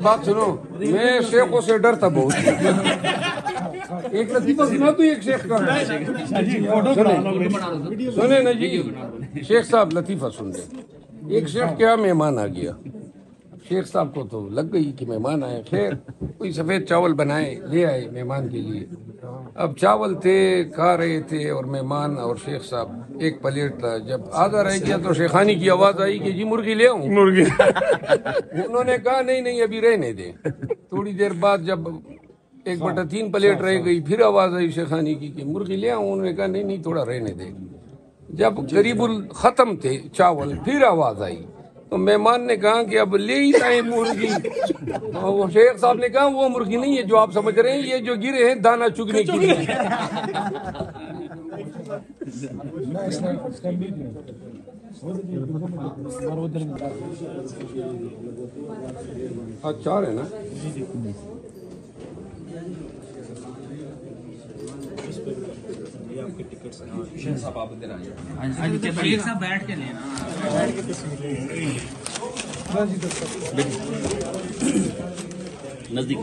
بات سنو، میں شیخوں سے ڈرتا بہت ایک لطیفہ سنا تو ایک شیخ کا سنے نا جی، شیخ صاحب لطیفہ سن لیں۔ ایک شیخ کیا مہمان آ گیا، شیخ صاحب کو تو لگ گئی کہ مہمان آئے، خیر کوئی سفید چاول بنائے لے آئے مہمان کے لیے۔ اب چاول تھے، کھا رہے تھے، اور مہمان اور شیخ صاحب ایک پلیٹ تھا، جب آدھا رہ گیا تو شیخانی کی آواز آئی کہ جی مرغی لے آؤں؟ مرغی انہوں نے کہا نہیں نہیں ابھی رہنے دیں۔ تھوڑی دیر بعد جب 1/3 پلیٹ رہ گئی، پھر آواز آئی شیخانی کی کہ مرغی لے آؤں؟ انہوں نے کہا نہیں نہیں تھوڑا رہنے دیں۔ جب قریب ختم تھے چاول، پھر آواز آئی تو مہمان نے کہا کہ اب لے ہی آئے مرغی۔ وہ شیخ صاحب نے کہا وہ مرغی نہیں ہے جو آپ سمجھ رہے ہیں، یہ جو گرے ہیں دانا چگنے کے لیے۔ چار ہے نا؟ بیٹھ کے لینا نزدیک